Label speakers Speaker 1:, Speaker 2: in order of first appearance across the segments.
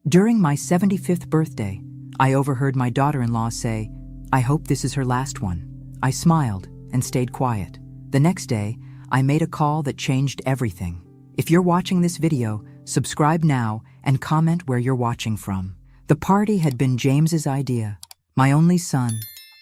Speaker 1: During my 75th birthday, I overheard my daughter-in-law say, "I hope this is her last one." I smiled and stayed quiet. The next day, I made a call that changed everything. If you're watching this video, subscribe now and comment where you're watching from. The party had been James's idea, my only son,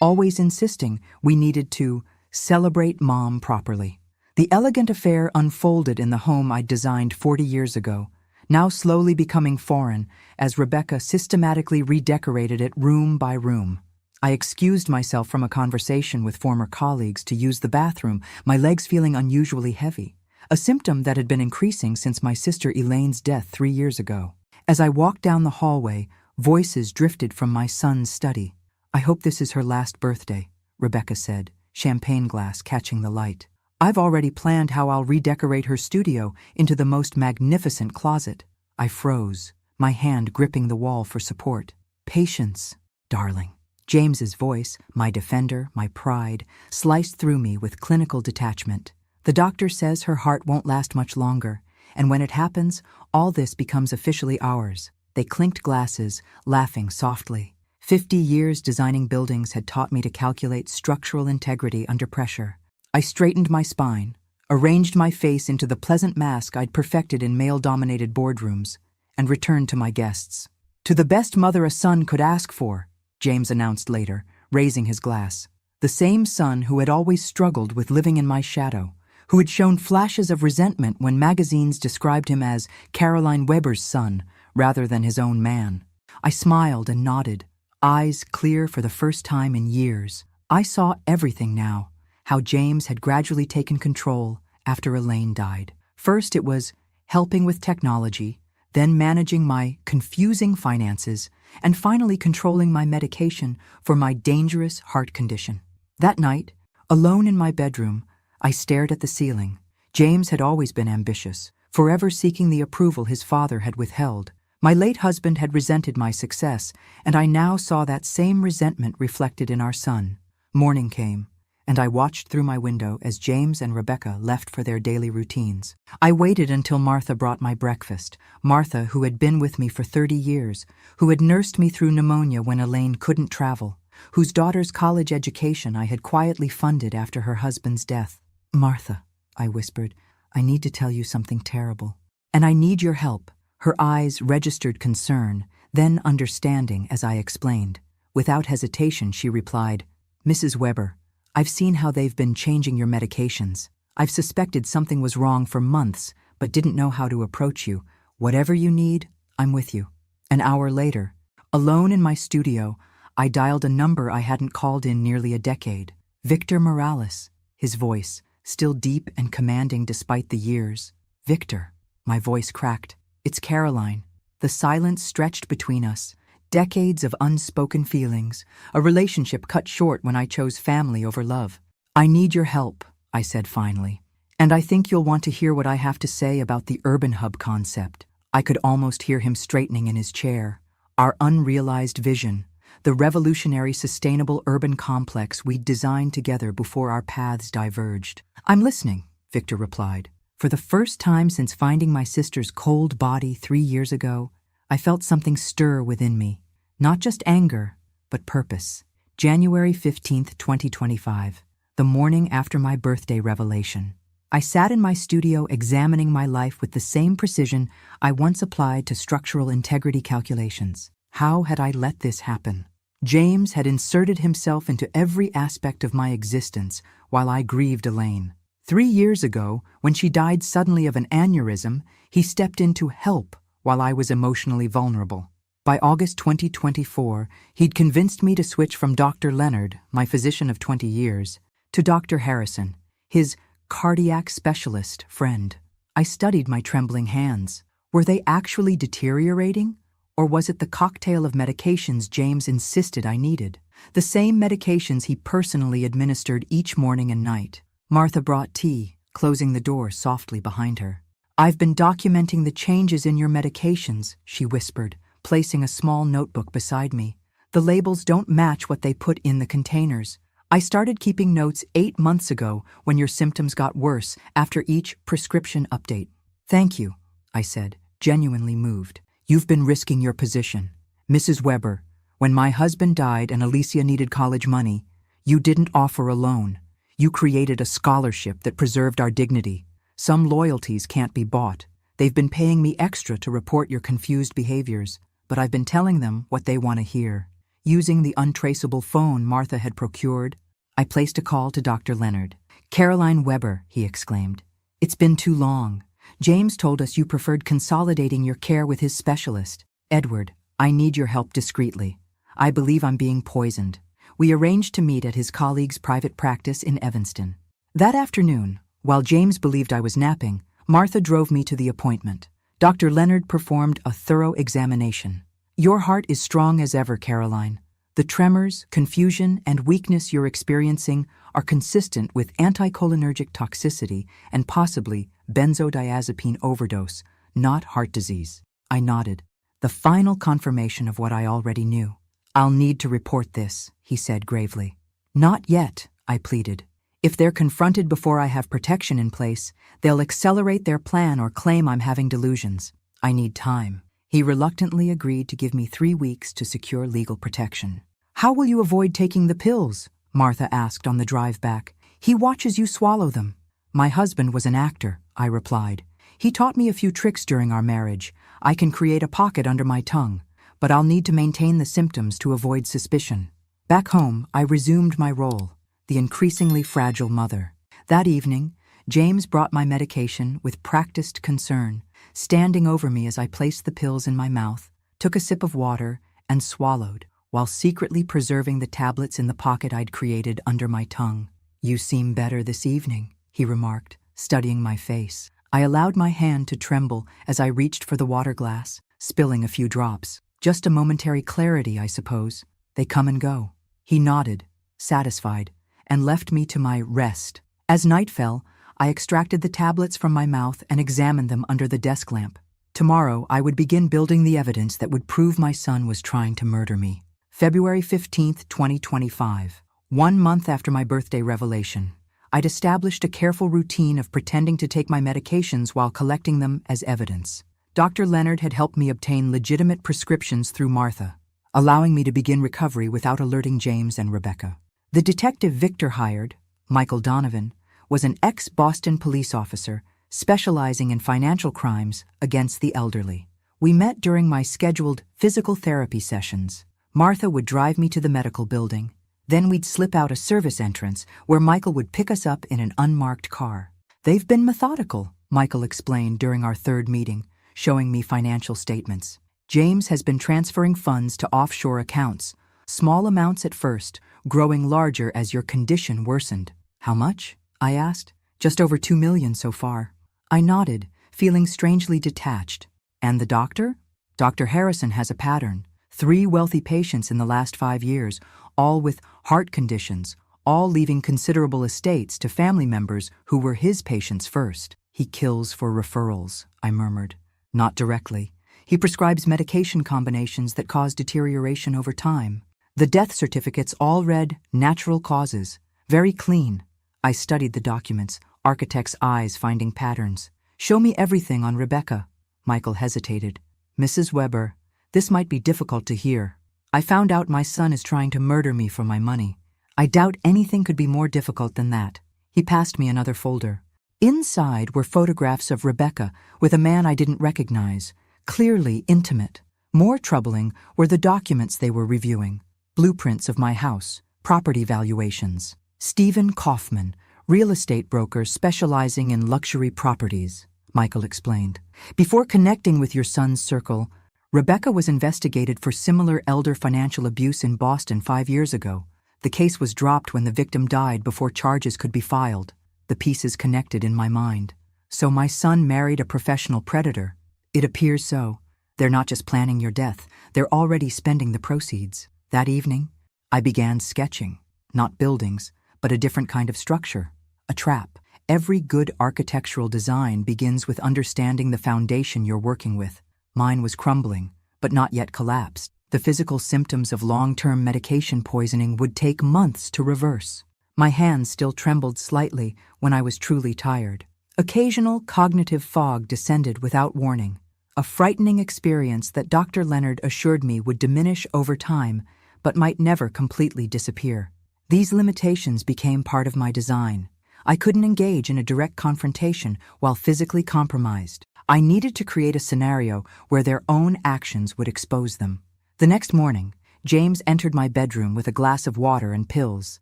Speaker 1: always insisting we needed to celebrate Mom properly. The elegant affair unfolded in the home I'd designed 40 years ago, now slowly becoming foreign as Rebecca systematically redecorated it room by room. I excused myself from a conversation with former colleagues to use the bathroom, my legs feeling unusually heavy, a symptom that had been increasing since my sister Elaine's death 3 years ago. As I walked down the hallway, voices drifted from my son's study. "I hope this is her last birthday," Rebecca said, champagne glass catching the light. "I've already planned how I'll redecorate her studio into the most magnificent closet." I froze, my hand gripping the wall for support. "Patience, darling." James's voice, my defender, my pride, sliced through me with clinical detachment. "The doctor says her heart won't last much longer, and when it happens, all this becomes officially ours." They clinked glasses, laughing softly. 50 years designing buildings had taught me to calculate structural integrity under pressure. I straightened my spine, arranged my face into the pleasant mask I'd perfected in male-dominated boardrooms, and returned to my guests. "To the best mother a son could ask for," James announced later, raising his glass. The same son who had always struggled with living in my shadow, who had shown flashes of resentment when magazines described him as Caroline Weber's son rather than his own man. I smiled and nodded, eyes clear for the first time in years. I saw everything now, how James had gradually taken control after Elaine died. First it was helping with technology, then managing my confusing finances, and finally controlling my medication for my dangerous heart condition. That night, alone in my bedroom, I stared at the ceiling. James had always been ambitious, forever seeking the approval his father had withheld. My late husband had resented my success, and I now saw that same resentment reflected in our son. Morning came, and I watched through my window as James and Rebecca left for their daily routines. I waited until Martha brought my breakfast, Martha who had been with me for 30 years, who had nursed me through pneumonia when Elaine couldn't travel, whose daughter's college education I had quietly funded after her husband's death. "Martha," I whispered, "I need to tell you something terrible. And I need your help." Her eyes registered concern, then understanding as I explained. Without hesitation, she replied, "Mrs. Weber, I've seen how they've been changing your medications. I've suspected something was wrong for months, but didn't know how to approach you. Whatever you need, I'm with you." An hour later, alone in my studio, I dialed a number I hadn't called in nearly a decade. Victor Morales, his voice, still deep and commanding despite the years. "Victor," my voice cracked. "It's Caroline." The silence stretched between us. Decades of unspoken feelings, a relationship cut short when I chose family over love. "I need your help," I said finally. "And I think you'll want to hear what I have to say about the urban hub concept." I could almost hear him straightening in his chair. Our unrealized vision, the revolutionary sustainable urban complex we'd designed together before our paths diverged. "I'm listening," Victor replied. For the first time since finding my sister's cold body 3 years ago, I felt something stir within me. Not just anger, but purpose. January 15th, 2025, the morning after my birthday revelation. I sat in my studio examining my life with the same precision I once applied to structural integrity calculations. How had I let this happen? James had inserted himself into every aspect of my existence while I grieved Elaine. 3 years ago, when she died suddenly of an aneurysm, he stepped in to help while I was emotionally vulnerable. By August 2024, he'd convinced me to switch from Dr. Leonard, my physician of 20 years, to Dr. Harrison, his cardiac specialist friend. I studied my trembling hands. Were they actually deteriorating? Or was it the cocktail of medications James insisted I needed? The same medications he personally administered each morning and night. Martha brought tea, closing the door softly behind her. "I've been documenting the changes in your medications," she whispered, placing a small notebook beside me. "The labels don't match what they put in the containers. I started keeping notes 8 months ago when your symptoms got worse after each prescription update." "Thank you," I said, genuinely moved. You've been risking your position. Mrs. Weber, when my husband died and Alicia needed college money, you didn't offer a loan. You created a scholarship that preserved our dignity. Some loyalties can't be bought. They've been paying me extra to report your confused behaviors, but I've been telling them what they want to hear. Using the untraceable phone Martha had procured, I placed a call to Dr. Leonard. "Caroline Weber," he exclaimed. "It's been too long. James told us you preferred consolidating your care with his specialist. Edward, I need your help discreetly. I believe I'm being poisoned." We arranged to meet at his colleague's private practice in Evanston. That afternoon, while James believed I was napping, Martha drove me to the appointment. Dr. Leonard performed a thorough examination. "Your heart is strong as ever, Caroline. The tremors, confusion, and weakness you're experiencing are consistent with anticholinergic toxicity and possibly benzodiazepine overdose, not heart disease." I nodded, the final confirmation of what I already knew. "I'll need to report this," he said gravely. "Not yet," I pleaded. "If they're confronted before I have protection in place, they'll accelerate their plan or claim I'm having delusions. I need time." He reluctantly agreed to give me 3 weeks to secure legal protection. "How will you avoid taking the pills?" Martha asked on the drive back. "He watches you swallow them." "My husband was an actor," I replied. "He taught me a few tricks during our marriage. I can create a pocket under my tongue, but I'll need to maintain the symptoms to avoid suspicion." Back home, I resumed my role, the increasingly fragile mother. That evening, James brought my medication with practiced concern, standing over me as I placed the pills in my mouth, took a sip of water, and swallowed, while secretly preserving the tablets in the pocket I'd created under my tongue. "You seem better this evening," he remarked, studying my face. I allowed my hand to tremble as I reached for the water glass, spilling a few drops. "Just a momentary clarity, I suppose. They come and go." He nodded, satisfied, and left me to my rest. As night fell, I extracted the tablets from my mouth and examined them under the desk lamp. Tomorrow, I would begin building the evidence that would prove my son was trying to murder me. February 15th, 2025. 1 month after my birthday revelation, I'd established a careful routine of pretending to take my medications while collecting them as evidence. Dr. Leonard had helped me obtain legitimate prescriptions through Martha, allowing me to begin recovery without alerting James and Rebecca. The detective Victor hired, Michael Donovan, was an ex-Boston police officer specializing in financial crimes against the elderly. We met during my scheduled physical therapy sessions. Martha would drive me to the medical building. Then we'd slip out a service entrance where Michael would pick us up in an unmarked car. "They've been methodical," Michael explained during our third meeting, showing me financial statements. "James has been transferring funds to offshore accounts, small amounts at first, growing larger as your condition worsened." "How much?" I asked. "Just over 2 million so far." I nodded, feeling strangely detached. "And the doctor?" "Dr. Harrison has a pattern. 3 wealthy patients in the last 5 years, all with heart conditions, all leaving considerable estates to family members who were his patients first." "He kills for referrals," I murmured. "Not directly. He prescribes medication combinations that cause deterioration over time. The death certificates all read natural causes, very clean." I studied the documents, architect's eyes finding patterns. "Show me everything on Rebecca." Michael hesitated. "Mrs. Weber, this might be difficult to hear. I found out my son is trying to murder me for my money. I doubt anything could be more difficult than that." He passed me another folder. Inside were photographs of Rebecca with a man I didn't recognize, clearly intimate. More troubling were the documents they were reviewing. Blueprints of my house, property valuations. "Stephen Kaufman, real estate broker specializing in luxury properties," Michael explained. "Before connecting with your son's circle, Rebecca was investigated for similar elder financial abuse in Boston 5 years ago. The case was dropped when the victim died before charges could be filed." The pieces connected in my mind. "So my son married a professional predator." "It appears so. They're not just planning your death, they're already spending the proceeds." That evening, I began sketching, not buildings, but a different kind of structure, a trap. Every good architectural design begins with understanding the foundation you're working with. Mine was crumbling, but not yet collapsed. The physical symptoms of long-term medication poisoning would take months to reverse. My hands still trembled slightly when I was truly tired. Occasional cognitive fog descended without warning. a frightening experience that Dr. Leonard assured me would diminish over time, but might never completely disappear. These limitations became part of my design. I couldn't engage in a direct confrontation while physically compromised. I needed to create a scenario where their own actions would expose them. The next morning, James entered my bedroom with a glass of water and pills.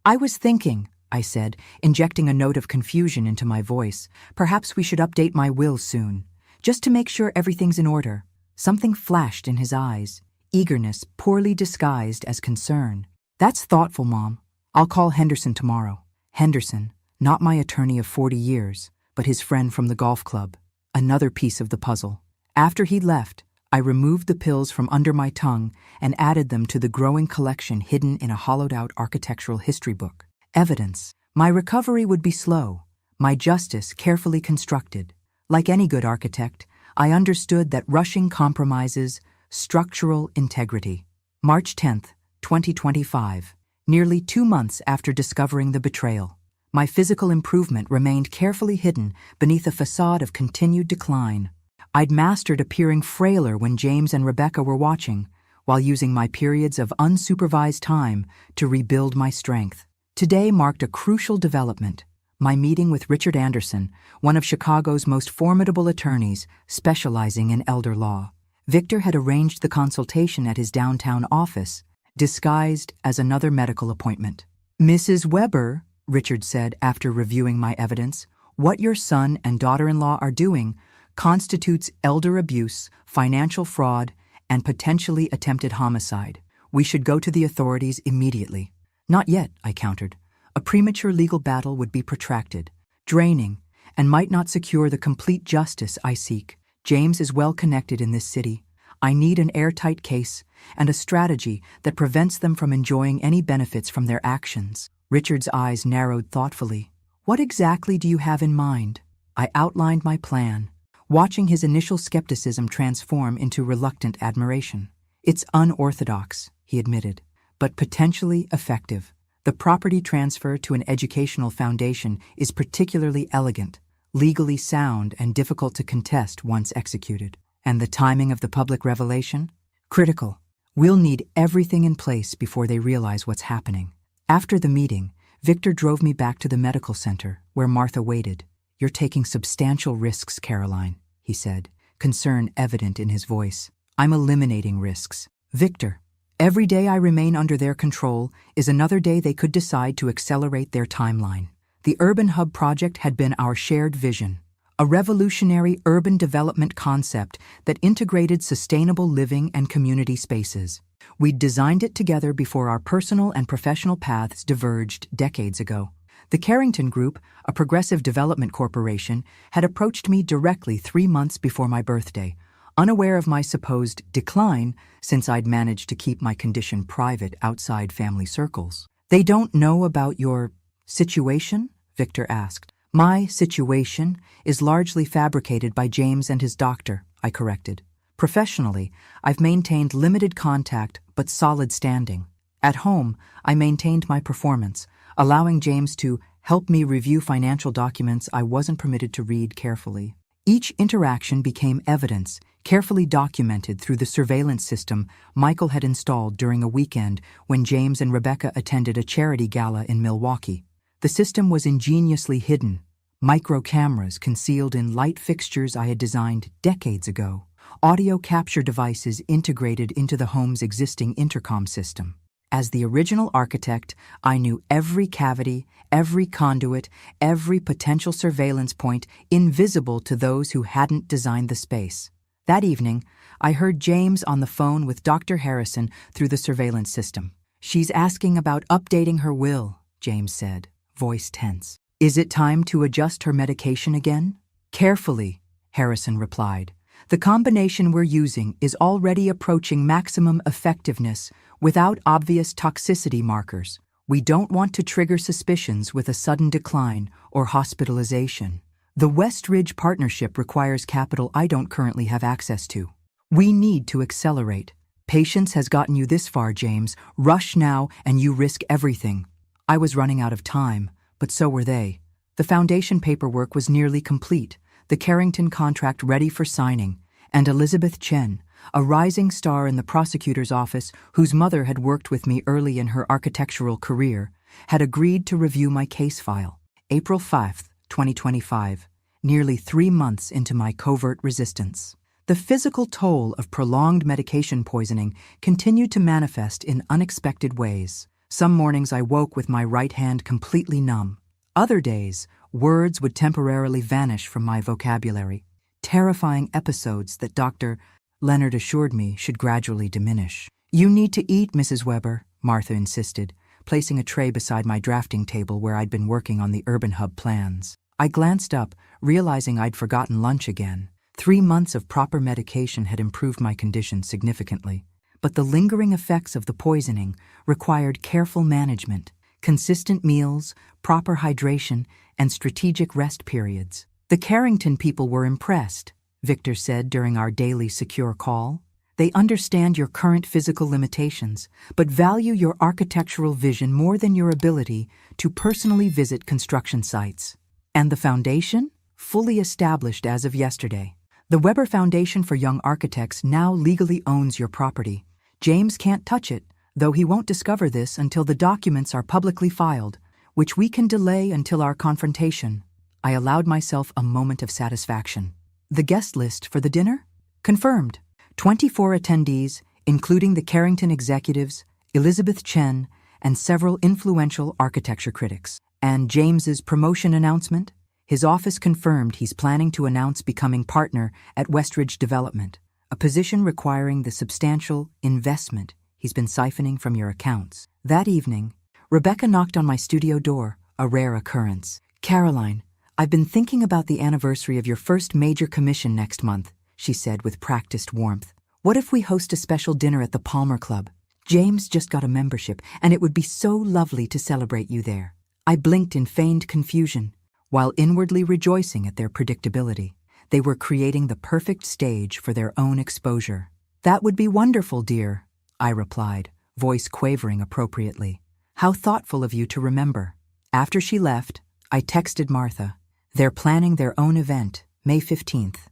Speaker 1: "I was thinking," I said, injecting a note of confusion into my voice, "perhaps we should update my will soon, just to make sure everything's in order." Something flashed in his eyes, eagerness poorly disguised as concern. "That's thoughtful, Mom. I'll call Henderson tomorrow." Henderson, not my attorney of 40 years, but his friend from the golf club. Another piece of the puzzle. After he left, I removed the pills from under my tongue and added them to the growing collection hidden in a hollowed-out architectural history book. Evidence. My recovery would be slow, my justice carefully constructed. Like any good architect, I understood that rushing compromises structural integrity. March 10th, 2025. Nearly 2 months after discovering the betrayal, my physical improvement remained carefully hidden beneath a facade of continued decline. I'd mastered appearing frailer when James and Rebecca were watching, while using my periods of unsupervised time to rebuild my strength. Today marked a crucial development: my meeting with Richard Anderson, one of Chicago's most formidable attorneys specializing in elder law. Victor had arranged the consultation at his downtown office, disguised as another medical appointment. "Mrs. Weber," Richard said after reviewing my evidence, "what your son and daughter-in-law are doing constitutes elder abuse, financial fraud, and potentially attempted homicide. We should go to the authorities immediately." "Not yet," I countered. "A premature legal battle would be protracted, draining, and might not secure the complete justice I seek. James is well connected in this city. I need an airtight case and a strategy that prevents them from enjoying any benefits from their actions." Richard's eyes narrowed thoughtfully. "What exactly do you have in mind?" I outlined my plan, watching his initial skepticism transform into reluctant admiration. "It's unorthodox," he admitted, "but potentially effective. The property transfer to an educational foundation is particularly elegant, legally sound, and difficult to contest once executed. And the timing of the public revelation? Critical. We'll need everything in place before they realize what's happening." After the meeting, Victor drove me back to the medical center, where Martha waited. "You're taking substantial risks, Caroline," he said, concern evident in his voice. "I'm eliminating risks. Victor, every day I remain under their control is another day they could decide to accelerate their timeline." The Urban Hub project had been our shared vision, a revolutionary urban development concept that integrated sustainable living and community spaces. We'd designed it together before our personal and professional paths diverged decades ago. The Carrington Group, a progressive development corporation, had approached me directly 3 months before my birthday, unaware of my supposed decline since I'd managed to keep my condition private outside family circles. "They don't know about your situation?" Victor asked. "My situation is largely fabricated by James and his doctor," I corrected. "Professionally, I've maintained limited contact but solid standing. At home, I maintained my performance, allowing James to help me review financial documents I wasn't permitted to read carefully. Each interaction became evidence, carefully documented through the surveillance system Michael had installed during a weekend when James and Rebecca attended a charity gala in Milwaukee. The system was ingeniously hidden, micro cameras concealed in light fixtures I had designed decades ago, audio capture devices integrated into the home's existing intercom system. As the original architect, I knew every cavity, every conduit, every potential surveillance point invisible to those who hadn't designed the space. That evening, I heard James on the phone with Dr. Harrison through the surveillance system. "She's asking about updating her will," James said, voice tense. "Is it time to adjust her medication again?" "Carefully," Harrison replied. "The combination we're using is already approaching maximum effectiveness without obvious toxicity markers. We don't want to trigger suspicions with a sudden decline or hospitalization. The West Ridge partnership requires capital I don't currently have access to. We need to accelerate. Patience has gotten you this far, James. Rush now and you risk everything." I was running out of time, but so were they. The foundation paperwork was nearly complete, the Carrington contract ready for signing, and Elizabeth Chen, a rising star in the prosecutor's office whose mother had worked with me early in her architectural career, had agreed to review my case file. April 5, 2025, nearly 3 months into my covert resistance. The physical toll of prolonged medication poisoning continued to manifest in unexpected ways. Some mornings I woke with my right hand completely numb. Other days, words would temporarily vanish from my vocabulary. Terrifying episodes that Dr. Leonard assured me should gradually diminish. "You need to eat, Mrs. Weber," Martha insisted, placing a tray beside my drafting table where I'd been working on the Urban Hub plans. I glanced up, realizing I'd forgotten lunch again. 3 months of proper medication had improved my condition significantly, but the lingering effects of the poisoning required careful management, consistent meals, proper hydration, and strategic rest periods. "The Carrington people were impressed," Victor said during our daily secure call. "They understand your current physical limitations, but value your architectural vision more than your ability to personally visit construction sites." "And the foundation?" "Fully established as of yesterday. The Weber Foundation for Young Architects now legally owns your property. James can't touch it, though he won't discover this until the documents are publicly filed, which we can delay until our confrontation." I allowed myself a moment of satisfaction. "The guest list for the dinner?" "Confirmed. 24 attendees, including the Carrington executives, Elizabeth Chen, and several influential architecture critics." "And James's promotion announcement?" "His office confirmed he's planning to announce becoming partner at Westridge Development, a position requiring the substantial investment he's been siphoning from your accounts." That evening, Rebecca knocked on my studio door, a rare occurrence. "Caroline, I've been thinking about the anniversary of your first major commission next month," she said with practiced warmth. "What if we host a special dinner at the Palmer Club? James just got a membership, and it would be so lovely to celebrate you there." I blinked in feigned confusion, while inwardly rejoicing at their predictability. They were creating the perfect stage for their own exposure. "That would be wonderful, dear," I replied, voice quavering appropriately. "How thoughtful of you to remember." After she left, I texted Martha. "They're planning their own event, May 15th.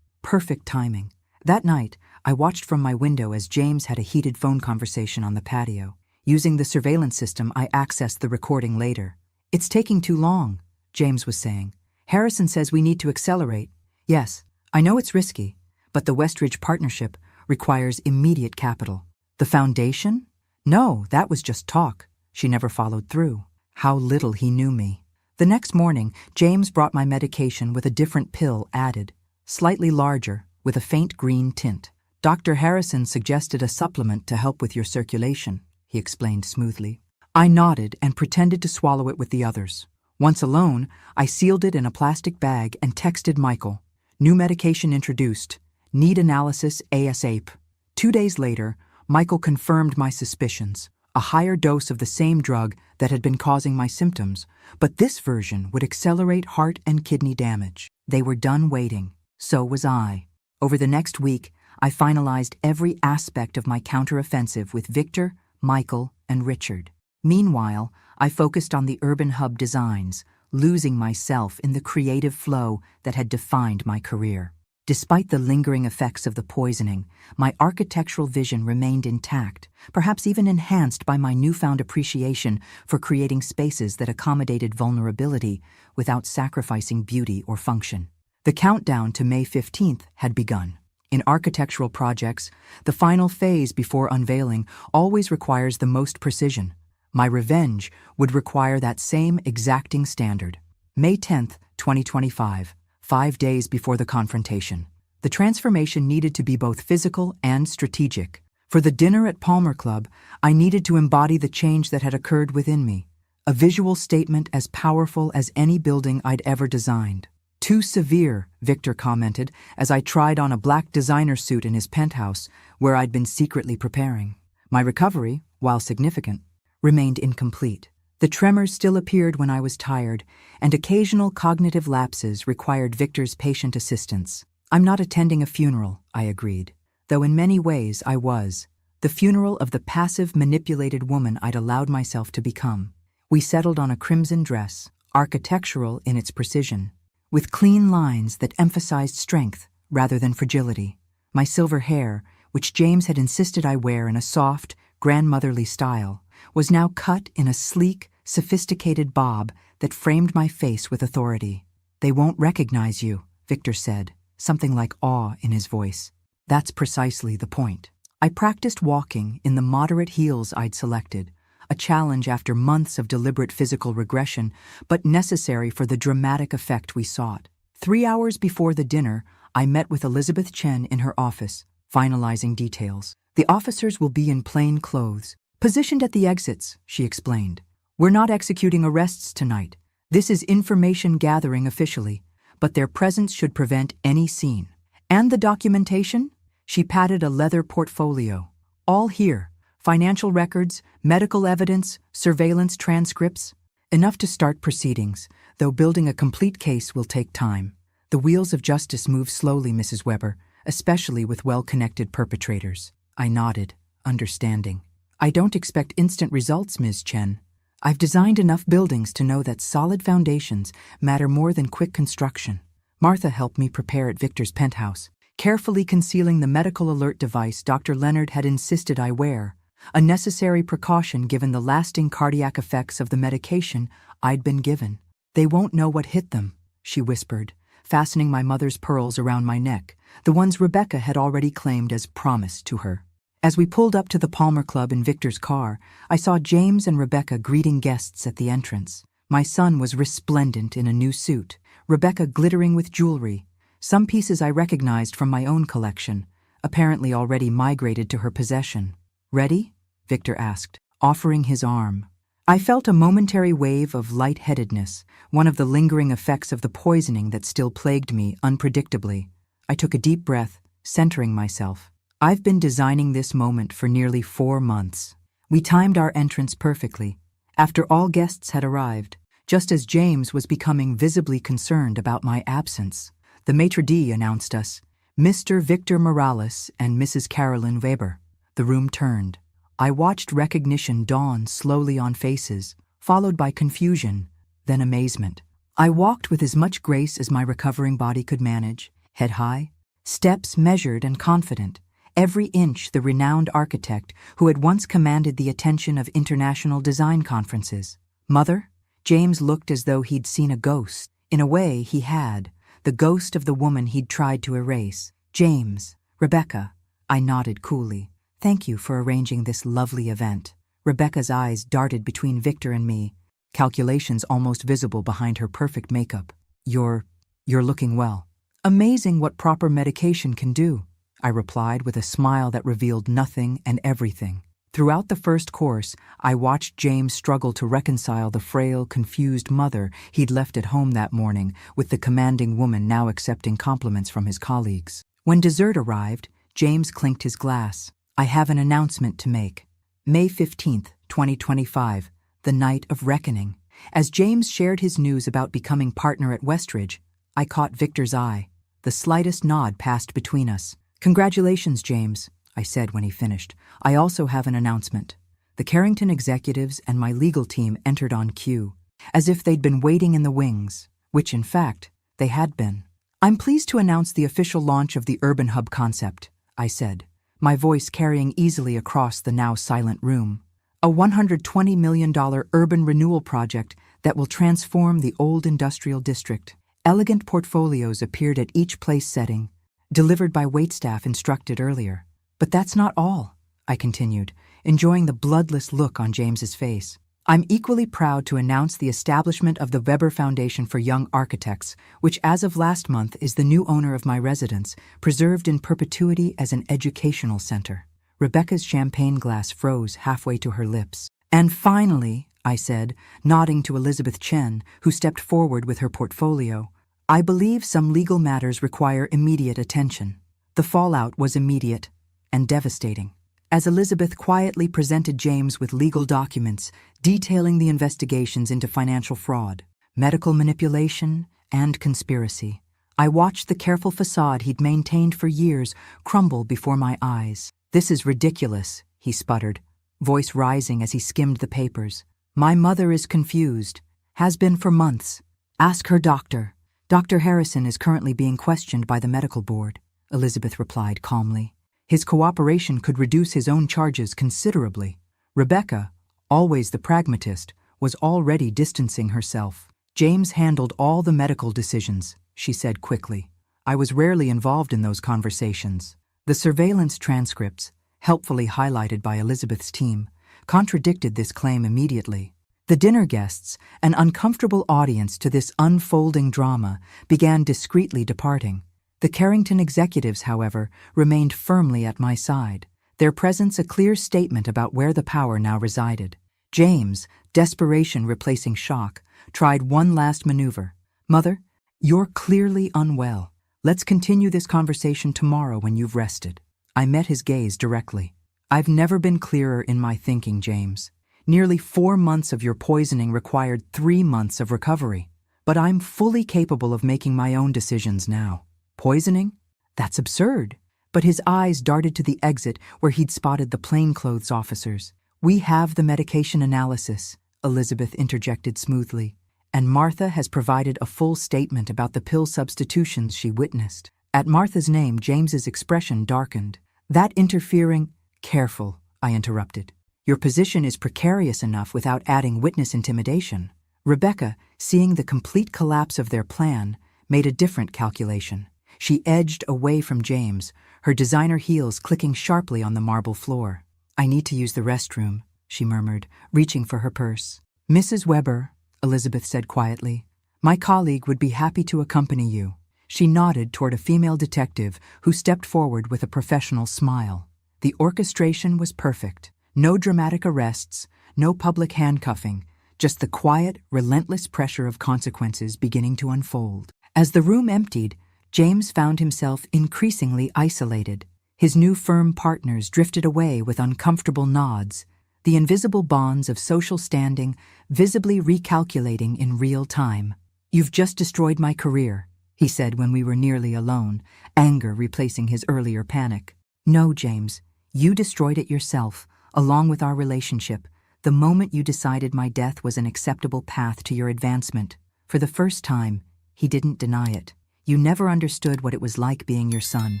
Speaker 1: Perfect timing." That night, I watched from my window as James had a heated phone conversation on the patio. Using the surveillance system, I accessed the recording later. "It's taking too long," James was saying. "Harrison says we need to accelerate." "Yes, I know it's risky, but the Westridge partnership requires immediate capital." "The foundation?" "No, that was just talk." She never followed through. How little he knew me. The next morning, James brought my medication with a different pill added, slightly larger, with a faint green tint. "Dr. Harrison suggested a supplement to help with your circulation," he explained smoothly. I nodded and pretended to swallow it with the others. Once alone, I sealed it in a plastic bag and texted Michael. "New medication introduced. Need analysis ASAP." 2 days later, Michael confirmed my suspicions. A higher dose of the same drug that had been causing my symptoms, but this version would accelerate heart and kidney damage. They were done waiting. So was I. Over the next week, I finalized every aspect of my counteroffensive with Victor, Michael, and Richard. Meanwhile, I focused on the Urban Hub designs, losing myself in the creative flow that had defined my career. Despite the lingering effects of the poisoning, my architectural vision remained intact, perhaps even enhanced by my newfound appreciation for creating spaces that accommodated vulnerability without sacrificing beauty or function. The countdown to May 15th had begun. In architectural projects, the final phase before unveiling always requires the most precision. My revenge would require that same exacting standard. May 10th, 2025. 5 days before the confrontation. The transformation needed to be both physical and strategic. For the dinner at Palmer Club, I needed to embody the change that had occurred within me, a visual statement as powerful as any building I'd ever designed. "Too severe," Victor commented as I tried on a black designer suit in his penthouse where I'd been secretly preparing. My recovery, while significant, remained incomplete. The tremors still appeared when I was tired, and occasional cognitive lapses required Victor's patient assistance. "I'm not attending a funeral," I agreed, though in many ways I was. The funeral of the passive, manipulated woman I'd allowed myself to become. We settled on a crimson dress, architectural in its precision, with clean lines that emphasized strength rather than fragility. My silver hair, which James had insisted I wear in a soft, grandmotherly style, was now cut in a sleek, sophisticated bob that framed my face with authority. "They won't recognize you," Victor said, something like awe in his voice. That's precisely the point. I practiced walking in the moderate heels I'd selected, a challenge after months of deliberate physical regression, but necessary for the dramatic effect we sought. 3 hours before the dinner, I met with Elizabeth Chen in her office, finalizing details. "The officers will be in plain clothes, positioned at the exits," she explained. "We're not executing arrests tonight. This is information gathering officially, but their presence should prevent any scene. And the documentation?" She patted a leather portfolio. "All here. Financial records, medical evidence, surveillance transcripts. Enough to start proceedings, though building a complete case will take time. The wheels of justice move slowly, Mrs. Weber, especially with well-connected perpetrators." I nodded, understanding. "I don't expect instant results, Ms. Chen. I've designed enough buildings to know that solid foundations matter more than quick construction." Martha helped me prepare at Victor's penthouse, carefully concealing the medical alert device Dr. Leonard had insisted I wear, a necessary precaution given the lasting cardiac effects of the medication I'd been given. "They won't know what hit them," she whispered, fastening my mother's pearls around my neck, the ones Rebecca had already claimed as promised to her. As we pulled up to the Palmer Club in Victor's car, I saw James and Rebecca greeting guests at the entrance. My son was resplendent in a new suit, Rebecca glittering with jewelry, some pieces I recognized from my own collection, apparently already migrated to her possession. "Ready?" Victor asked, offering his arm. I felt a momentary wave of lightheadedness, one of the lingering effects of the poisoning that still plagued me unpredictably. I took a deep breath, centering myself. I've been designing this moment for nearly 4 months. We timed our entrance perfectly, after all guests had arrived, just as James was becoming visibly concerned about my absence. The maitre d' announced us, Mr. Victor Morales and Mrs. Carolyn Weber. The room turned. I watched recognition dawn slowly on faces, followed by confusion, then amazement. I walked with as much grace as my recovering body could manage, head high, steps measured and confident, every inch the renowned architect who had once commanded the attention of international design conferences. "Mother?" James looked as though he'd seen a ghost. In a way, he had, the ghost of the woman he'd tried to erase. "James, Rebecca," I nodded coolly. "Thank you for arranging this lovely event." Rebecca's eyes darted between Victor and me, calculations almost visible behind her perfect makeup. You're looking well." "Amazing what proper medication can do," I replied with a smile that revealed nothing and everything. Throughout the first course, I watched James struggle to reconcile the frail, confused mother he'd left at home that morning with the commanding woman now accepting compliments from his colleagues. When dessert arrived, James clinked his glass. "I have an announcement to make. May 15th, 2025, the night of reckoning." As James shared his news about becoming partner at Westridge, I caught Victor's eye. The slightest nod passed between us. "Congratulations, James," I said when he finished. "I also have an announcement." The Carrington executives and my legal team entered on cue, as if they'd been waiting in the wings, which, in fact, they had been. "I'm pleased to announce the official launch of the Urban Hub concept," I said, my voice carrying easily across the now silent room. "A $120 million urban renewal project that will transform the old industrial district." Elegant portfolios appeared at each place setting, delivered by waitstaff instructed earlier. "But that's not all," I continued, enjoying the bloodless look on James's face. "I'm equally proud to announce the establishment of the Weber Foundation for Young Architects, which as of last month is the new owner of my residence, preserved in perpetuity as an educational center." Rebecca's champagne glass froze halfway to her lips. "And finally," I said, nodding to Elizabeth Chen, who stepped forward with her portfolio, "I believe some legal matters require immediate attention." The fallout was immediate and devastating. As Elizabeth quietly presented James with legal documents detailing the investigations into financial fraud, medical manipulation, and conspiracy, I watched the careful facade he'd maintained for years crumble before my eyes. "This is ridiculous," he sputtered, voice rising as he skimmed the papers. "My mother is confused, has been for months. Ask her doctor. Dr. Harrison is currently being questioned by the medical board." Elizabeth replied calmly. His cooperation could reduce his own charges considerably. Rebecca, always the pragmatist, was already distancing herself. James handled all the medical decisions, she said quickly. I was rarely involved in those conversations. The surveillance transcripts, helpfully highlighted by Elizabeth's team, contradicted this claim immediately. The dinner guests, an uncomfortable audience to this unfolding drama, began discreetly departing. The Carrington executives, however, remained firmly at my side, their presence a clear statement about where the power now resided. James, desperation replacing shock, tried one last maneuver. Mother, you're clearly unwell. Let's continue this conversation tomorrow when you've rested. I met his gaze directly. I've never been clearer in my thinking, James. Nearly 4 months of your poisoning required 3 months of recovery. But I'm fully capable of making my own decisions now. Poisoning? That's absurd. But his eyes darted to the exit where he'd spotted the plainclothes officers. We have the medication analysis, Elizabeth interjected smoothly, and Martha has provided a full statement about the pill substitutions she witnessed. At Martha's name, James's expression darkened. That interfering— Careful, I interrupted. Your position is precarious enough without adding witness intimidation. Rebecca, seeing the complete collapse of their plan, made a different calculation. She edged away from James, her designer heels clicking sharply on the marble floor. I need to use the restroom, she murmured, reaching for her purse. Mrs. Weber, Elizabeth said quietly, my colleague would be happy to accompany you. She nodded toward a female detective who stepped forward with a professional smile. The orchestration was perfect. No dramatic arrests, no public handcuffing, just the quiet, relentless pressure of consequences beginning to unfold. As the room emptied, James found himself increasingly isolated. His new firm partners drifted away with uncomfortable nods, the invisible bonds of social standing visibly recalculating in real time. You've just destroyed my career, he said when we were nearly alone, anger replacing his earlier panic. No, James, you destroyed it yourself, along with our relationship, the moment you decided my death was an acceptable path to your advancement. For the first time, he didn't deny it. You never understood what it was like being your son.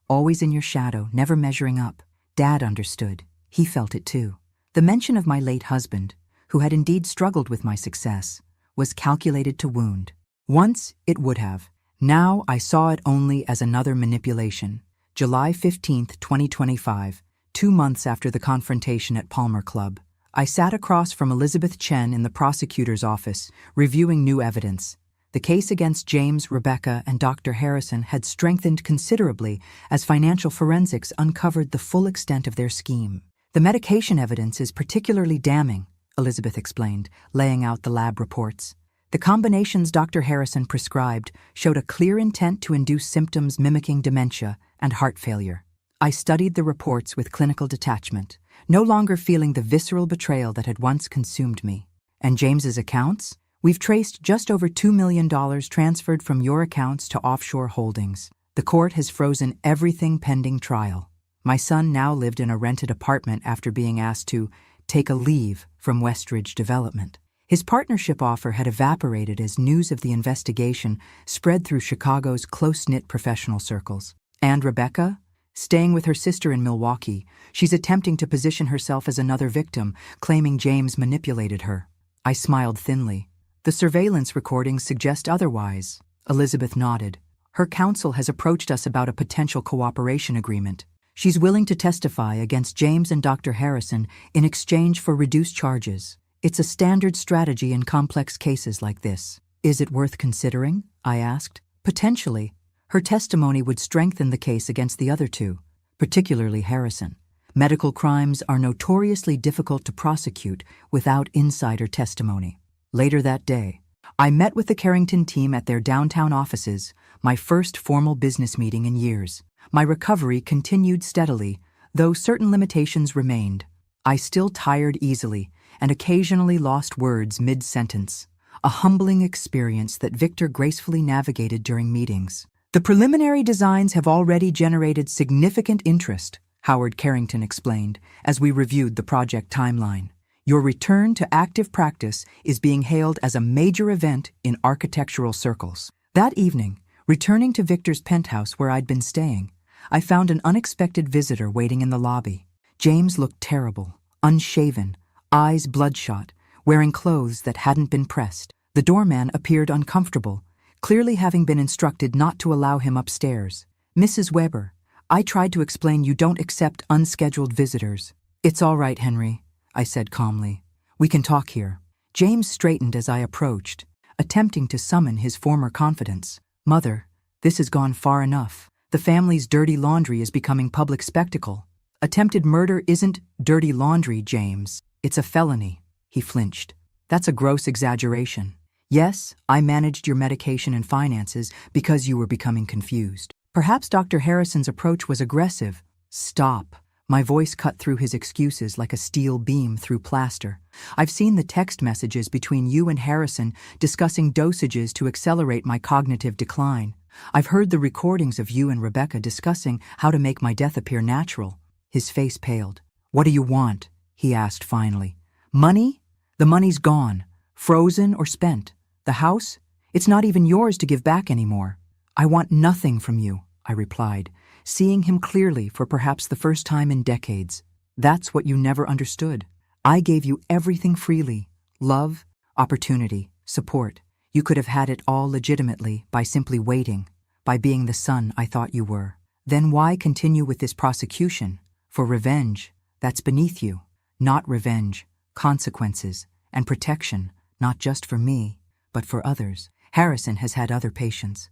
Speaker 1: Always in your shadow, never measuring up. Dad understood. He felt it too. The mention of my late husband, who had indeed struggled with my success, was calculated to wound. Once it would have. Now I saw it only as another manipulation. July 15th, 2025, 2 months after the confrontation at Palmer Club. I sat across from Elizabeth Chen in the prosecutor's office, reviewing new evidence. The case against James, Rebecca, and Dr. Harrison had strengthened considerably as financial forensics uncovered the full extent of their scheme. The medication evidence is particularly damning, Elizabeth explained, laying out the lab reports. The combinations Dr. Harrison prescribed showed a clear intent to induce symptoms mimicking dementia and heart failure. I studied the reports with clinical detachment, no longer feeling the visceral betrayal that had once consumed me. And James's accounts? We've traced just over $2 million transferred from your accounts to offshore holdings. The court has frozen everything pending trial. My son now lived in a rented apartment after being asked to take a leave from Westridge Development. His partnership offer had evaporated as news of the investigation spread through Chicago's close-knit professional circles. And Rebecca? Staying with her sister in Milwaukee, she's attempting to position herself as another victim, claiming James manipulated her. I smiled thinly. The surveillance recordings suggest otherwise. Elizabeth nodded. Her counsel has approached us about a potential cooperation agreement. She's willing to testify against James and Dr. Harrison in exchange for reduced charges. It's a standard strategy in complex cases like this. Is it worth considering? I asked. Potentially. Her testimony would strengthen the case against the other two, particularly Harrison. Medical crimes are notoriously difficult to prosecute without insider testimony. Later that day, I met with the Carrington team at their downtown offices, my first formal business meeting in years. My recovery continued steadily, though certain limitations remained. I still tired easily and occasionally lost words mid-sentence, a humbling experience that Victor gracefully navigated during meetings. The preliminary designs have already generated significant interest, Howard Carrington explained as we reviewed the project timeline. Your return to active practice is being hailed as a major event in architectural circles. That evening, returning to Victor's penthouse where I'd been staying, I found an unexpected visitor waiting in the lobby. James looked terrible, unshaven, eyes bloodshot, wearing clothes that hadn't been pressed. The doorman appeared uncomfortable, clearly having been instructed not to allow him upstairs. "Mrs. Weber, I tried to explain you don't accept unscheduled visitors." "It's all right, Henry," I said calmly. "We can talk here." James straightened as I approached, attempting to summon his former confidence. "Mother, this has gone far enough. The family's dirty laundry is becoming public spectacle." "Attempted murder isn't dirty laundry, James. It's a felony." He flinched. "That's a gross exaggeration. Yes, I managed your medication and finances because you were becoming confused. Perhaps Dr. Harrison's approach was aggressive." "Stop." My voice cut through his excuses like a steel beam through plaster. "I've seen the text messages between you and Harrison discussing dosages to accelerate my cognitive decline. I've heard the recordings of you and Rebecca discussing how to make my death appear natural." His face paled. "What do you want?" he asked finally. "Money? The money's gone, frozen or spent. The house? It's not even yours to give back anymore." "I want nothing from you," I replied, seeing him clearly for perhaps the first time in decades. "That's what you never understood. I gave you everything freely: love, opportunity, support. You could have had it all legitimately by simply waiting, by being the son I thought you were. Then why continue with this prosecution? For revenge, that's beneath you. Not revenge, consequences, and protection, not just for me, but for others. Harrison has had other patients,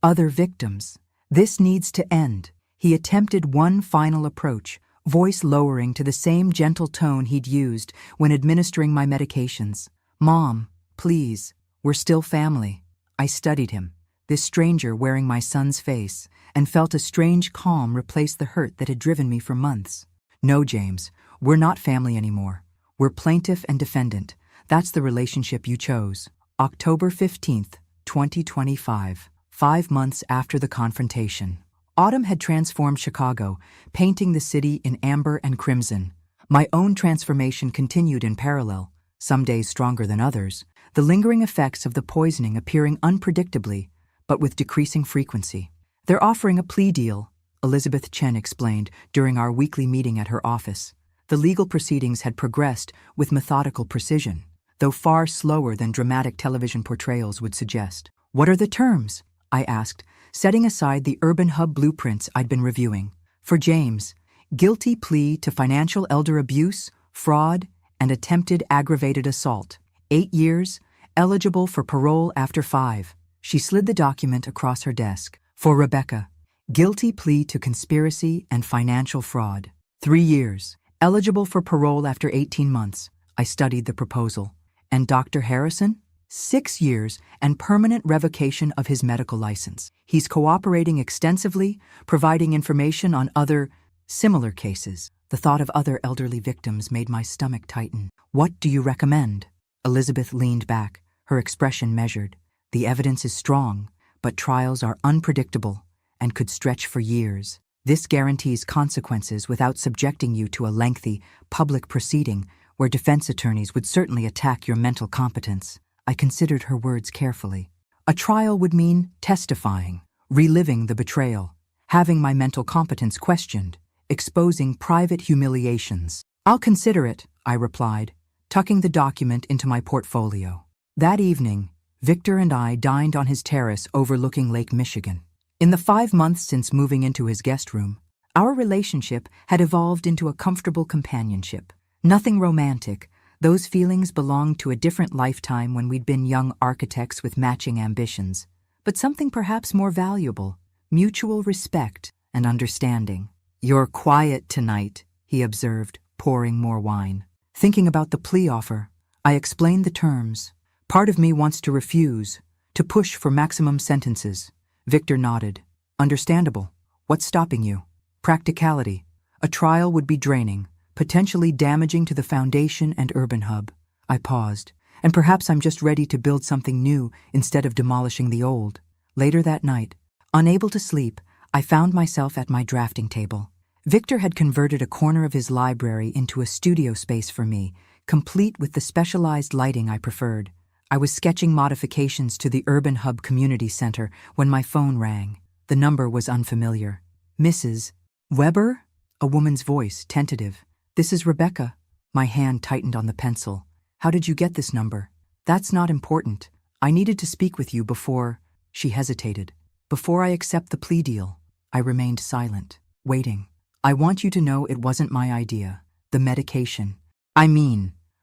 Speaker 1: other victims. This needs to end." He attempted one final approach, voice lowering to the same gentle tone he'd used when administering my medications. "Mom, please, we're still family." I studied him, this stranger wearing my son's face, and felt a strange calm replace the hurt that had driven me for months. "No, James, we're not family anymore. We're plaintiff and defendant. That's the relationship you chose." October 15th, 2025, 5 months after the confrontation. Autumn had transformed Chicago, painting the city in amber and crimson. My own transformation continued in parallel, some days stronger than others, the lingering effects of the poisoning appearing unpredictably, but with decreasing frequency. "They're offering a plea deal," Elizabeth Chen explained during our weekly meeting at her office. The legal proceedings had progressed with methodical precision, though far slower than dramatic television portrayals would suggest. "What are the terms?" I asked, setting aside the urban hub blueprints I'd been reviewing. "For James, guilty plea to financial elder abuse, fraud, and attempted aggravated assault. 8 years, eligible for parole after 5. She slid the document across her desk. "For Rebecca, guilty plea to conspiracy and financial fraud. 3 years, eligible for parole after 18 months. I studied the proposal. "And Dr. Harrison? 6 years and permanent revocation of his medical license. He's cooperating extensively, providing information on other, similar cases." The thought of other elderly victims made my stomach tighten. "What do you recommend?" Elizabeth leaned back, her expression measured. "The evidence is strong, but trials are unpredictable and could stretch for years. This guarantees consequences without subjecting you to a lengthy, public proceeding where defense attorneys would certainly attack your mental competence." I considered her words carefully. "A trial would mean testifying, reliving the betrayal, having my mental competence questioned, exposing private humiliations." "I'll consider it," I replied, tucking the document into my portfolio. That evening, Victor and I dined on his terrace overlooking Lake Michigan. In the 5 months since moving into his guest room, our relationship had evolved into a comfortable companionship. Nothing romantic. Those feelings belonged to a different lifetime when we'd been young architects with matching ambitions. But something perhaps more valuable: mutual respect and understanding. "You're quiet tonight," he observed, pouring more wine. Thinking about the plea offer, I explained the terms. "Part of me wants to refuse, to push for maximum sentences." Victor nodded. "Understandable. What's stopping you?" "Practicality. A trial would be draining, potentially damaging to the foundation and urban hub." I paused. "And perhaps I'm just ready to build something new instead of demolishing the old." Later that night, unable to sleep, I found myself at my drafting table. Victor had converted a corner of his library into a studio space for me, complete with the specialized lighting I preferred. I was sketching modifications to the Urban Hub Community Center when my phone rang. The number was unfamiliar. Mrs. Weber? A woman's voice, tentative. This is Rebecca. My hand tightened on the pencil. How did you get this number? That's not important. I needed to speak with you before. She hesitated. Before I accept the plea deal. I remained silent, waiting. I want you to know it wasn't my idea. The medication.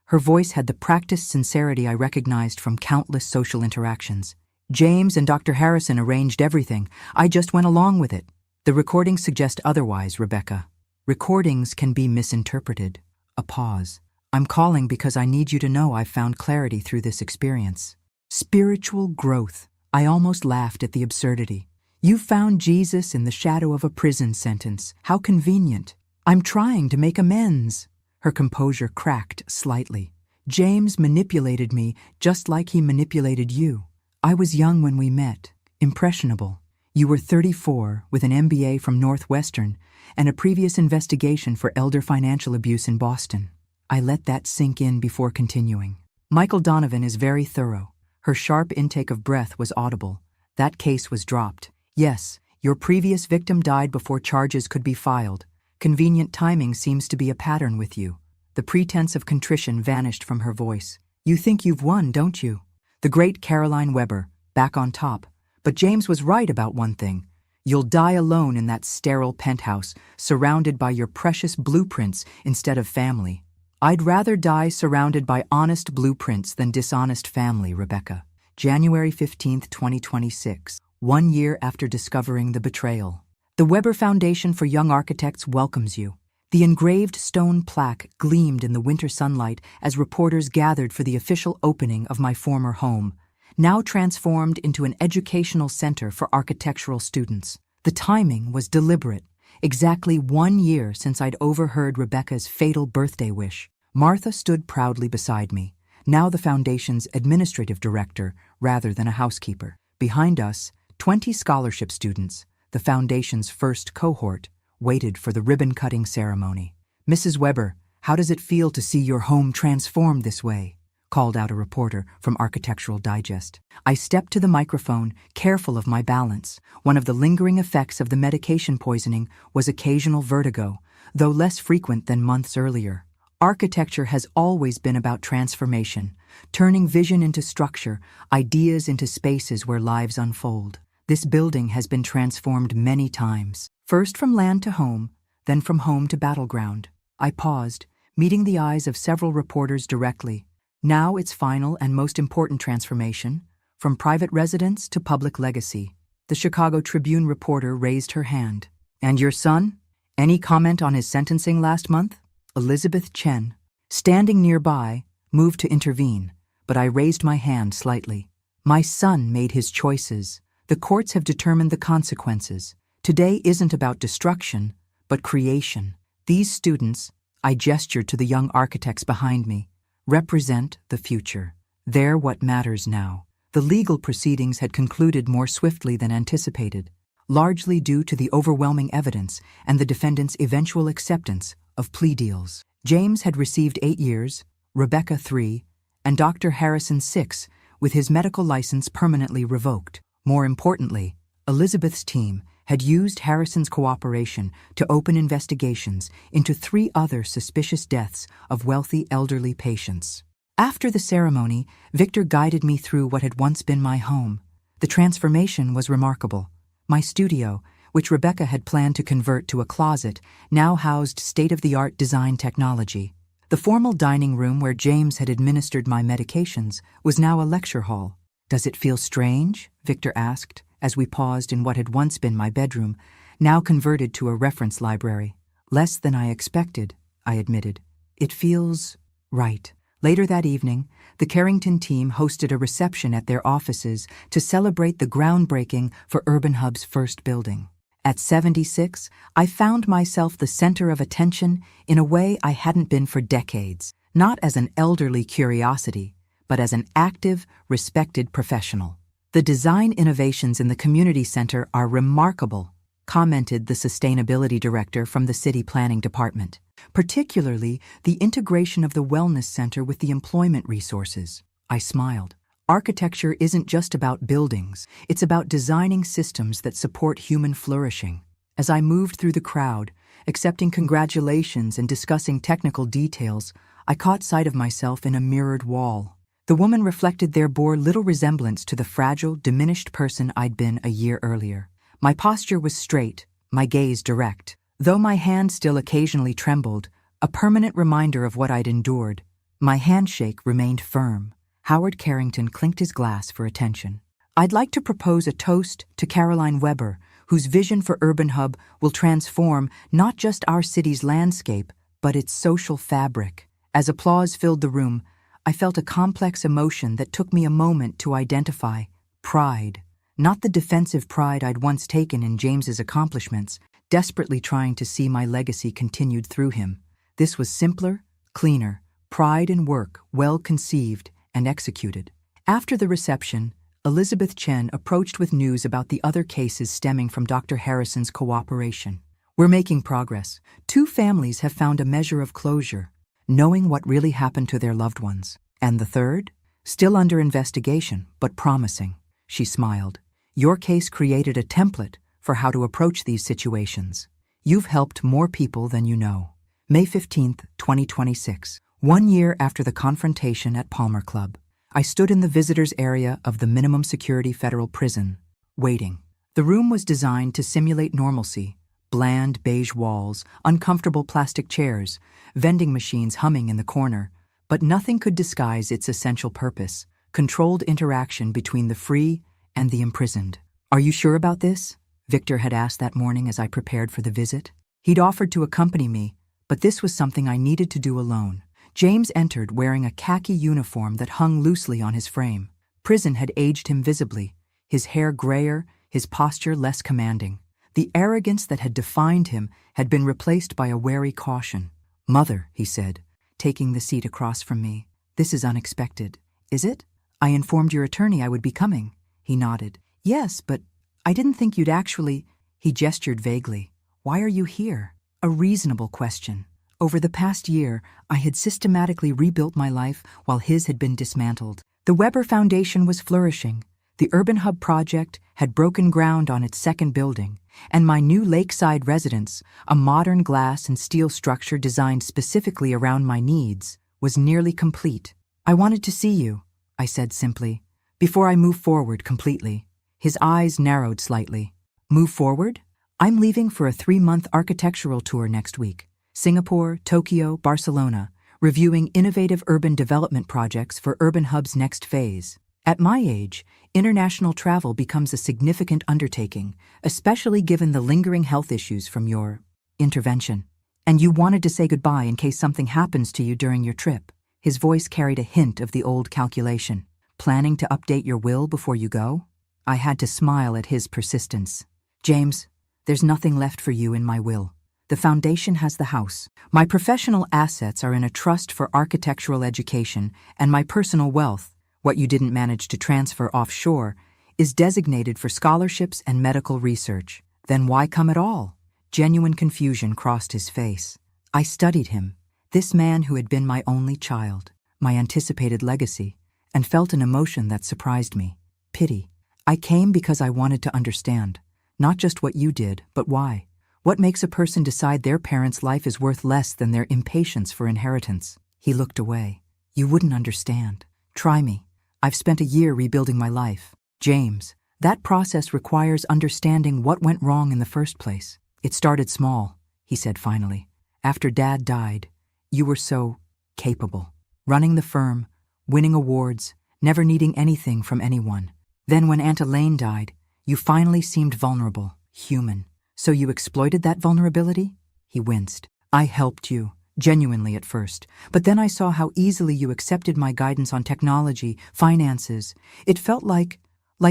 Speaker 1: Her voice had the practiced sincerity I recognized from countless social interactions. James and Dr. Harrison arranged everything. I just went along with it. The recordings suggest otherwise, Rebecca. Recordings can be misinterpreted. A pause. I'm calling because I need you to know I've found clarity through this experience. Spiritual growth. I almost laughed at the absurdity. You found Jesus in the shadow of a prison sentence. How convenient. I'm trying to make amends. Her composure cracked slightly. James manipulated me just like he manipulated you. I was young when we met, impressionable. You were 34 with an MBA from Northwestern and a previous investigation for elder financial abuse in Boston. I let that sink in before continuing. Michael Donovan is very thorough. Her sharp intake of breath was audible. That case was dropped. Yes, your previous victim died before charges could be filed. Convenient timing seems to be a pattern with you. The pretense of contrition vanished from her voice. You think you've won, don't you? The great Caroline Weber, back on top. But James was right about one thing. You'll die alone in that sterile penthouse, surrounded by your precious blueprints instead of family. I'd rather die surrounded by honest blueprints than dishonest family, Rebecca. January 15, 2026, 1 year after discovering the betrayal. The Weber Foundation for Young Architects welcomes you. The engraved stone plaque gleamed in the winter sunlight as reporters gathered for the official opening of my former home, now transformed into an educational center for architectural students. The timing was deliberate. Exactly 1 year since I'd overheard Rebecca's fatal birthday wish. Martha stood proudly beside me, now the foundation's administrative director rather than a housekeeper. Behind us, 20 scholarship students, the foundation's first cohort, waited for the ribbon-cutting ceremony. Mrs. Weber, how does it feel to see your home transformed this way? Called out a reporter from Architectural Digest. I stepped to the microphone, careful of my balance. One of the lingering effects of the medication poisoning was occasional vertigo, though less frequent than months earlier. Architecture has always been about transformation, turning vision into structure, ideas into spaces where lives unfold. This building has been transformed many times, first from land to home, then from home to battleground. I paused, meeting the eyes of several reporters directly. Now its final and most important transformation, from private residence to public legacy. The Chicago Tribune reporter raised her hand. And your son? Any comment on his sentencing last month? Elizabeth Chen, standing nearby, moved to intervene, but I raised my hand slightly. My son made his choices. The courts have determined the consequences. Today isn't about destruction, but creation. These students, I gestured to the young architects behind me, represent the future. They're what matters now. The legal proceedings had concluded more swiftly than anticipated, largely due to the overwhelming evidence and the defendant's eventual acceptance of plea deals. James had received 8 years, Rebecca 3, and Dr. Harrison 6, with his medical license permanently revoked. More importantly, Elizabeth's team had used Harrison's cooperation to open investigations into 3 other suspicious deaths of wealthy elderly patients. After the ceremony, Victor guided me through what had once been my home. The transformation was remarkable. My studio, which Rebecca had planned to convert to a closet, now housed state-of-the-art design technology. The formal dining room where James had administered my medications was now a lecture hall. Does it feel strange? Victor asked, as we paused in what had once been my bedroom, now converted to a reference library. Less than I expected, I admitted. It feels right. Later that evening, the Carrington team hosted a reception at their offices to celebrate the groundbreaking for Urban Hub's first building. At 76, I found myself the center of attention in a way I hadn't been for decades, not as an elderly curiosity, but as an active, respected professional. The design innovations in the community center are remarkable, commented the sustainability director from the city planning department, particularly the integration of the wellness center with the employment resources. I smiled. Architecture isn't just about buildings, it's about designing systems that support human flourishing. As I moved through the crowd, accepting congratulations and discussing technical details, I caught sight of myself in a mirrored wall. The woman reflected there bore little resemblance to the fragile, diminished person I'd been a year earlier. My posture was straight, my gaze direct. Though my hand still occasionally trembled, a permanent reminder of what I'd endured, my handshake remained firm. Howard Carrington clinked his glass for attention. I'd like to propose a toast to Caroline Weber, whose vision for Urban Hub will transform not just our city's landscape, but its social fabric. As applause filled the room, I felt a complex emotion that took me a moment to identify: pride. Not the defensive pride I'd once taken in James's accomplishments, desperately trying to see my legacy continued through him. This was simpler, cleaner, pride in work well conceived and executed. After the reception, Elizabeth Chen approached with news about the other cases stemming from Dr. Harrison's cooperation. We're making progress. 2 families have found a measure of closure, knowing what really happened to their loved ones. And the third? Still under investigation, but promising. She smiled. Your case created a template for how to approach these situations. You've helped more people than you know. May 15, 2026. 1 year after the confrontation at Palmer Club, I stood in the visitors area of the minimum security federal prison, waiting. The room was designed to simulate normalcy: bland beige walls, uncomfortable plastic chairs, vending machines humming in the corner. But nothing could disguise its essential purpose: controlled interaction between the free and the imprisoned. Are you sure about this? Victor had asked that morning as I prepared for the visit. He'd offered to accompany me, but this was something I needed to do alone. James entered wearing a khaki uniform that hung loosely on his frame. Prison had aged him visibly, his hair grayer, his posture less commanding. The arrogance that had defined him had been replaced by a wary caution. "Mother," he said, taking the seat across from me, "this is unexpected." "Is it? I informed your attorney I would be coming." He nodded. "Yes, but I didn't think you'd actually—" He gestured vaguely. "Why are you here?" A reasonable question. Over the past year, I had systematically rebuilt my life while his had been dismantled. The Weber Foundation was flourishing. The Urban Hub project had broken ground on its second building, and my new lakeside residence, a modern glass and steel structure designed specifically around my needs, was nearly complete. "I wanted to see you," I said simply, before I moved forward completely. His eyes narrowed slightly. "Move forward? I'm leaving for a 3-month architectural tour next week. Singapore, Tokyo, Barcelona, reviewing innovative urban development projects for Urban Hub's next phase. At my age, international travel becomes a significant undertaking, especially given the lingering health issues from your intervention. And you wanted to say goodbye in case something happens to you during your trip." His voice carried a hint of the old calculation. "Planning to update your will before you go?" I had to smile at his persistence. "James, there's nothing left for you in my will. The foundation has the house. My professional assets are in a trust for architectural education, and my personal wealth, what you didn't manage to transfer offshore, is designated for scholarships and medical research. Then why come at all?" Genuine confusion crossed his face. I studied him, this man who had been my only child, my anticipated legacy, and felt an emotion that surprised me: pity. "I came because I wanted to understand, not just what you did, but why. What makes a person decide their parent's life is worth less than their impatience for inheritance?" He looked away. "You wouldn't understand. Try me. I've spent a year rebuilding my life." "James, that process requires understanding what went wrong in the first place. It started small," he said finally. "After Dad died, you were so capable. Running the firm, winning awards, never needing anything from anyone. Then when Aunt Elaine died, you finally seemed vulnerable, human. So you exploited that vulnerability?" He winced. "I helped you, genuinely at first, but then I saw how easily you accepted my guidance on technology, finances. It felt like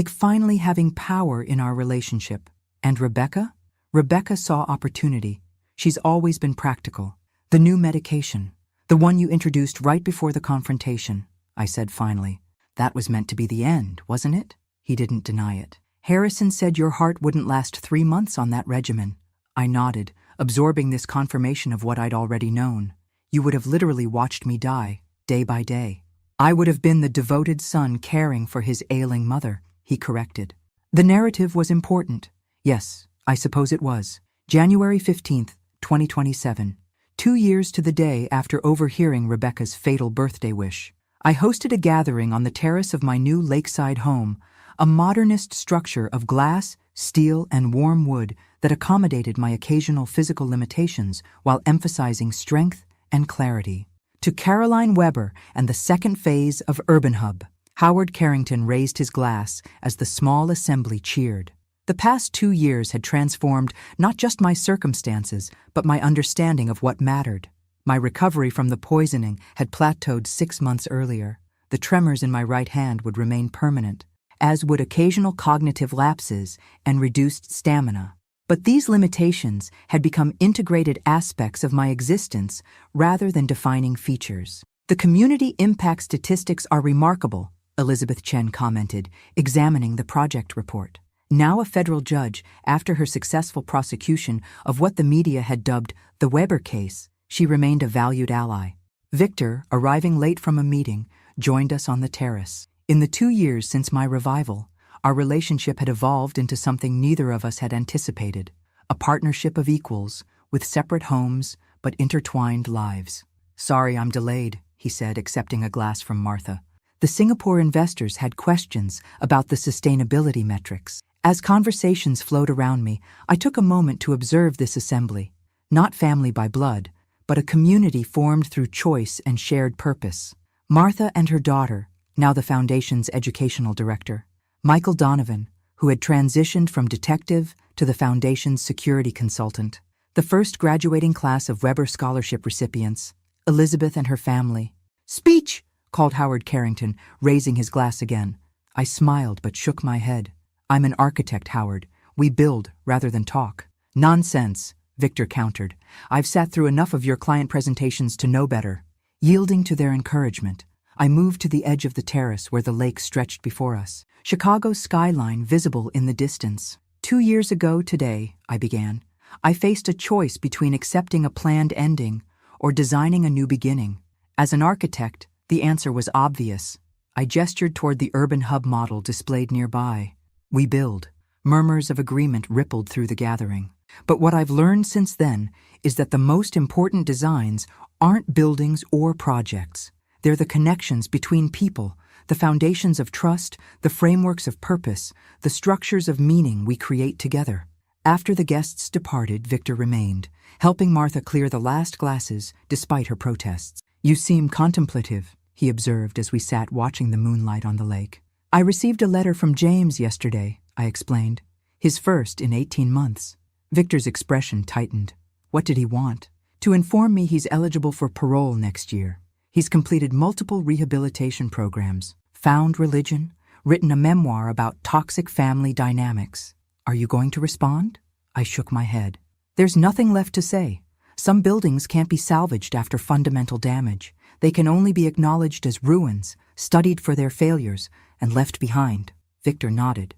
Speaker 1: finally having power in our relationship. And Rebecca? Rebecca saw opportunity. She's always been practical. The new medication, the one you introduced right before the confrontation," I said finally. "That was meant to be the end, wasn't it?" He didn't deny it. "Harrison said your heart wouldn't last 3 months on that regimen." I nodded, absorbing this confirmation of what I'd already known. "You would have literally watched me die, day by day." "I would have been the devoted son caring for his ailing mother," he corrected. The narrative was important. Yes, I suppose it was. January 15th, 2027. 2 years to the day after overhearing Rebecca's fatal birthday wish. I hosted a gathering on the terrace of my new lakeside home, a modernist structure of glass, steel, and warm wood that accommodated my occasional physical limitations while emphasizing strength and clarity. To Caroline Weber and the second phase of Urban Hub, Howard Carrington raised his glass as the small assembly cheered. The past 2 years had transformed not just my circumstances, but my understanding of what mattered. My recovery from the poisoning had plateaued 6 months earlier. The tremors in my right hand would remain permanent, as would occasional cognitive lapses and reduced stamina. But these limitations had become integrated aspects of my existence rather than defining features. The community impact statistics are remarkable, Elizabeth Chen commented, examining the project report. Now a federal judge, after her successful prosecution of what the media had dubbed the Weber case, she remained a valued ally. Victor, arriving late from a meeting, joined us on the terrace. In the 2 years since my revival, our relationship had evolved into something neither of us had anticipated, a partnership of equals, with separate homes but intertwined lives. "Sorry I'm delayed," he said, accepting a glass from Martha. The Singapore investors had questions about the sustainability metrics. As conversations flowed around me, I took a moment to observe this assembly, not family by blood, but a community formed through choice and shared purpose. Martha and her daughter, now the Foundation's educational director, Michael Donovan, who had transitioned from detective to the Foundation's security consultant, the first graduating class of Weber Scholarship recipients, Elizabeth and her family. "Speech!" called Howard Carrington, raising his glass again. I smiled but shook my head. "I'm an architect, Howard. We build rather than talk." "Nonsense," Victor countered. "I've sat through enough of your client presentations to know better." Yielding to their encouragement, I moved to the edge of the terrace where the lake stretched before us, Chicago's skyline visible in the distance. 2 years ago today, I began, I faced a choice between accepting a planned ending or designing a new beginning. As an architect, the answer was obvious. I gestured toward the urban hub model displayed nearby. "We build." Murmurs of agreement rippled through the gathering. But what I've learned since then is that the most important designs aren't buildings or projects. They're the connections between people, the foundations of trust, the frameworks of purpose, the structures of meaning we create together. After the guests departed, Victor remained, helping Martha clear the last glasses despite her protests. "You seem contemplative," he observed as we sat watching the moonlight on the lake. "I received a letter from James yesterday," I explained. "His first in 18 months. Victor's expression tightened. What did he want? "To inform me he's eligible for parole next year. He's completed multiple rehabilitation programs, found religion, written a memoir about toxic family dynamics. Are you going to respond?" I shook my head. "There's nothing left to say. Some buildings can't be salvaged after fundamental damage. They can only be acknowledged as ruins, studied for their failures, and left behind." Victor nodded,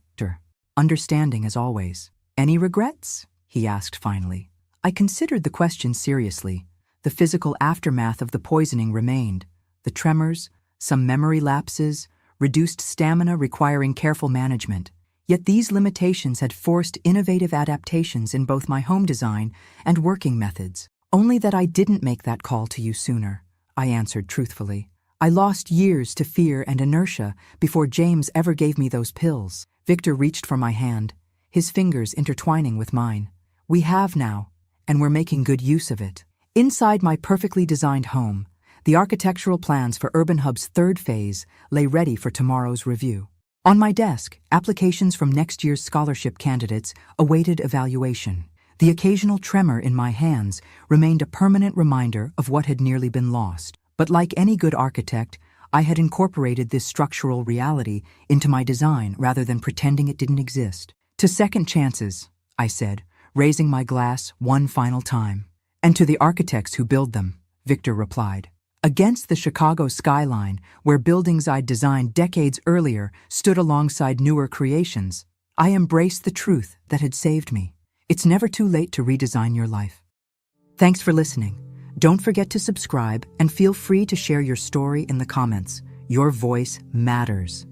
Speaker 1: understanding as always. "Any regrets?" he asked finally. I considered the question seriously. The physical aftermath of the poisoning remained. The tremors, some memory lapses, reduced stamina requiring careful management. Yet these limitations had forced innovative adaptations in both my home design and working methods. "Only that I didn't make that call to you sooner," I answered truthfully. "I lost years to fear and inertia before James ever gave me those pills." Victor reached for my hand, his fingers intertwining with mine. "We have now, and we're making good use of it." Inside my perfectly designed home, the architectural plans for Urban Hub's third phase lay ready for tomorrow's review. On my desk, applications from next year's scholarship candidates awaited evaluation. The occasional tremor in my hands remained a permanent reminder of what had nearly been lost. But like any good architect, I had incorporated this structural reality into my design rather than pretending it didn't exist. "To second chances," I said, raising my glass one final time. "And to the architects who build them," Victor replied. Against the Chicago skyline, where buildings I'd designed decades earlier stood alongside newer creations, I embraced the truth that had saved me. It's never too late to redesign your life. Thanks for listening. Don't forget to subscribe and feel free to share your story in the comments. Your voice matters.